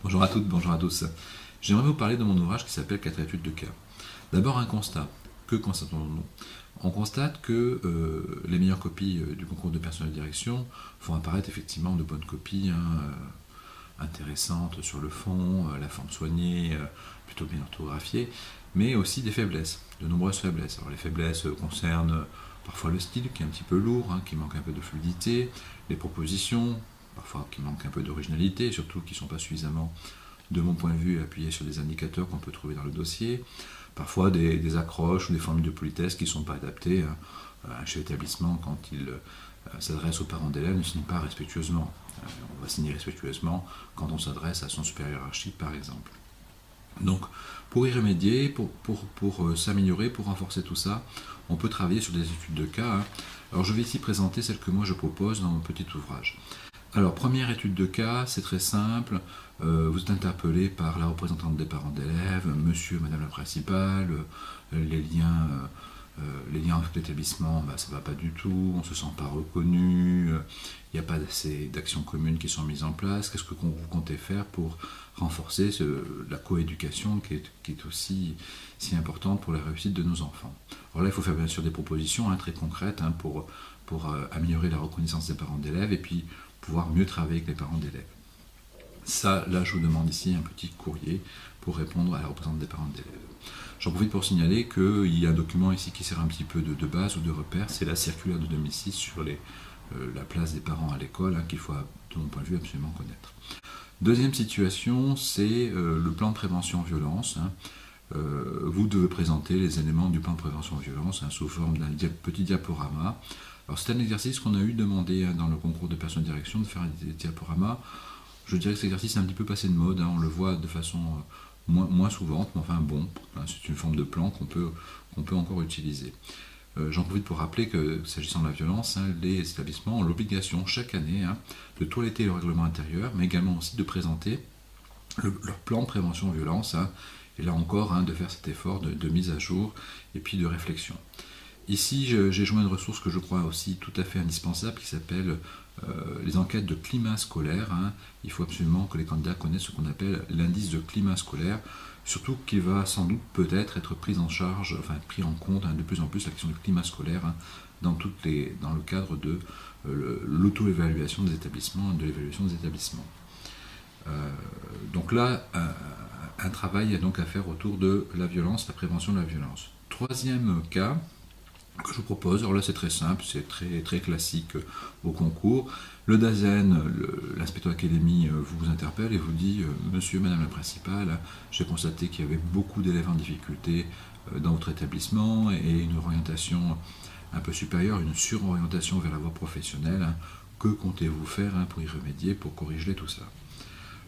Bonjour à toutes, bonjour à tous. J'aimerais vous parler de mon ouvrage qui s'appelle 4 études de cas. D'abord un constat. Que constatons-nous? On constate que les meilleures copies du concours de personnel de direction font apparaître effectivement de bonnes copies intéressantes sur le fond, la forme soignée, plutôt bien orthographiée, mais aussi des faiblesses, de nombreuses faiblesses. Alors les faiblesses concernent parfois le style qui est un petit peu lourd, qui manque un peu de fluidité, les propositions, parfois qui manquent un peu d'originalité, surtout qui ne sont pas suffisamment, de mon point de vue, appuyés sur des indicateurs qu'on peut trouver dans le dossier, parfois des accroches ou des formules de politesse qui ne sont pas adaptées à un chef d'établissement quand il s'adresse aux parents d'élèves, ne signe pas respectueusement. On va signer respectueusement quand on s'adresse à son supérieur hiérarchique, par exemple. Donc, pour y remédier, pour s'améliorer, pour renforcer tout ça, on peut travailler sur des études de cas. Alors, je vais ici présenter celle que moi je propose dans mon petit ouvrage. Alors, première étude de cas, c'est très simple. Vous êtes interpellé par la représentante des parents d'élèves, monsieur, madame la principale, les liens avec l'établissement, ça ne va pas du tout, on ne se sent pas reconnu, il n'y a pas assez d'actions communes qui sont mises en place. Qu'est-ce que vous comptez faire pour renforcer la coéducation qui est aussi si importante pour la réussite de nos enfants? Alors là, il faut faire bien sûr des propositions très concrètes pour améliorer la reconnaissance des parents d'élèves et puis pouvoir mieux travailler avec les parents d'élèves. Ça, là, je vous demande ici un petit courrier pour répondre à la représentante des parents d'élèves. J'en profite pour signaler qu'il y a un document ici qui sert un petit peu de base ou de repère, c'est la circulaire de 2006 sur la place des parents à l'école, qu'il faut, de mon point de vue, absolument connaître. Deuxième situation, c'est le plan de prévention violence. Vous devez présenter les éléments du plan de prévention violence sous forme d'un petit diaporama. Alors c'est un exercice qu'on a eu demandé dans le concours de personnel de direction de faire des diaporamas. Je dirais que cet exercice est un petit peu passé de mode, on le voit de façon moins souvent, mais enfin bon, c'est une forme de plan qu'on peut encore utiliser. J'en profite pour rappeler que, s'agissant de la violence, les établissements ont l'obligation chaque année de toiletter le règlement intérieur, mais également aussi de présenter leur plan de prévention violence, et là encore de faire cet effort de mise à jour et puis de réflexion. Ici, j'ai joint une ressource que je crois aussi tout à fait indispensable qui s'appelle les enquêtes de climat scolaire. Il faut absolument que les candidats connaissent ce qu'on appelle l'indice de climat scolaire, surtout qu'il va sans doute peut-être être pris en compte de plus en plus la question du climat scolaire dans le cadre de l'auto-évaluation des établissements et de l'évaluation des établissements. Donc là, un travail est donc à faire autour de la violence, la prévention de la violence. Troisième cas que je vous propose, alors là c'est très simple, c'est très classique au concours. Le DAZEN, l'inspecteur d'académie, vous interpelle et vous dit monsieur, madame la principale, j'ai constaté qu'il y avait beaucoup d'élèves en difficulté dans votre établissement et une orientation un peu supérieure, une surorientation vers la voie professionnelle. Que comptez-vous faire pour y remédier, pour corriger tout ça?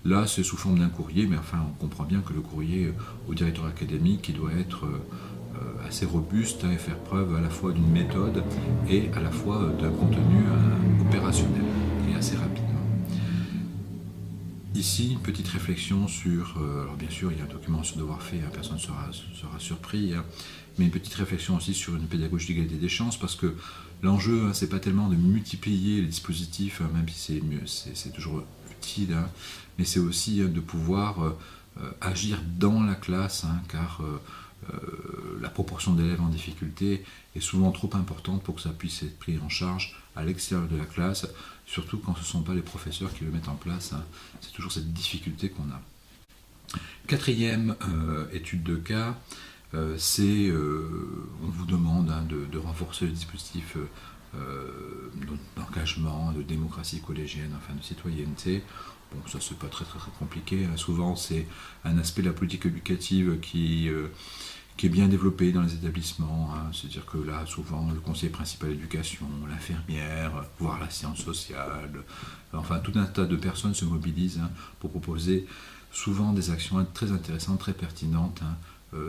Là, c'est sous forme d'un courrier, mais enfin, on comprend bien que le courrier au directeur académique, il doit être assez robuste et faire preuve à la fois d'une méthode et à la fois d'un contenu opérationnel et assez rapide. Ici, une petite réflexion sur, alors bien sûr, il y a un document sur devoir fait, personne ne sera surpris, mais une petite réflexion aussi sur une pédagogie d'égalité des chances, parce que l'enjeu, c'est pas tellement de multiplier les dispositifs, même si c'est toujours utile, mais c'est aussi de pouvoir agir dans la classe, car la proportion d'élèves en difficulté est souvent trop importante pour que ça puisse être pris en charge à l'extérieur de la classe, surtout quand ce ne sont pas les professeurs qui le mettent en place. C'est toujours cette difficulté qu'on a. Quatrième étude de cas, c'est on vous demande de renforcer le dispositif d'engagement, de démocratie collégienne, de citoyenneté. Bon, ça c'est pas très compliqué. Souvent c'est un aspect de la politique éducative qui est bien développé dans les établissements. C'est-à-dire que là, souvent, le conseiller principal d'éducation, l'infirmière, voire la science sociale, enfin tout un tas de personnes se mobilisent pour proposer souvent des actions très intéressantes, très pertinentes,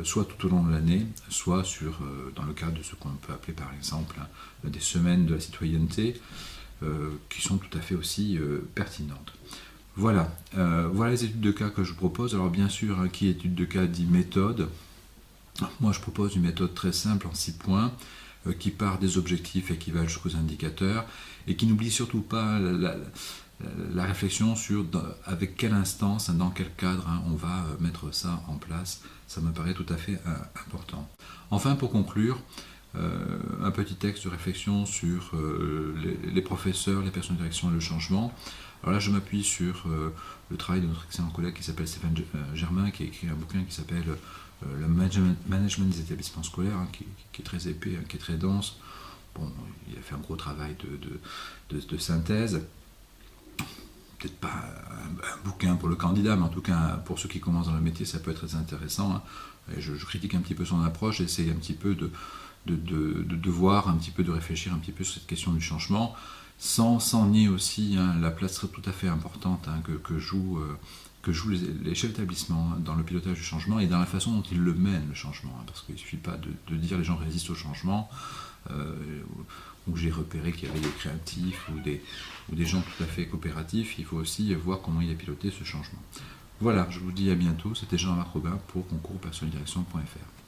soit tout au long de l'année, soit dans le cadre de ce qu'on peut appeler par exemple des semaines de la citoyenneté, qui sont tout à fait aussi pertinentes. Voilà les études de cas que je vous propose. Alors bien sûr, qui étude de cas dit méthode. Moi je propose une méthode très simple en 6 points, qui part des objectifs et qui va jusqu'aux indicateurs, et qui n'oublie surtout pas la réflexion sur avec quelle instance, dans quel cadre on va mettre ça en place, ça me paraît tout à fait important. Enfin, pour conclure, un petit texte de réflexion sur les professeurs, les personnes de direction et le changement. Alors là, je m'appuie sur le travail de notre excellent collègue qui s'appelle Stéphane Germain, qui a écrit un bouquin qui s'appelle le management des établissements scolaires, qui est très épais, qui est très dense. Bon, il a fait un gros travail de synthèse. Peut-être pas un bouquin pour le candidat, mais en tout cas pour ceux qui commencent dans le métier, ça peut être très intéressant. Et je critique un petit peu son approche, j'essaie un petit peu de voir, un petit peu de réfléchir un petit peu sur cette question du changement, sans nier aussi la place tout à fait importante que jouent les chefs d'établissement dans le pilotage du changement et dans la façon dont ils le mènent, le changement. Parce qu'il ne suffit pas de dire les gens résistent au changement, où j'ai repéré qu'il y avait des créatifs ou des gens tout à fait coopératifs. Il faut aussi voir comment il est piloté ce changement. Voilà, je vous dis à bientôt. C'était Jean-Marc Robin pour concours-direction.fr.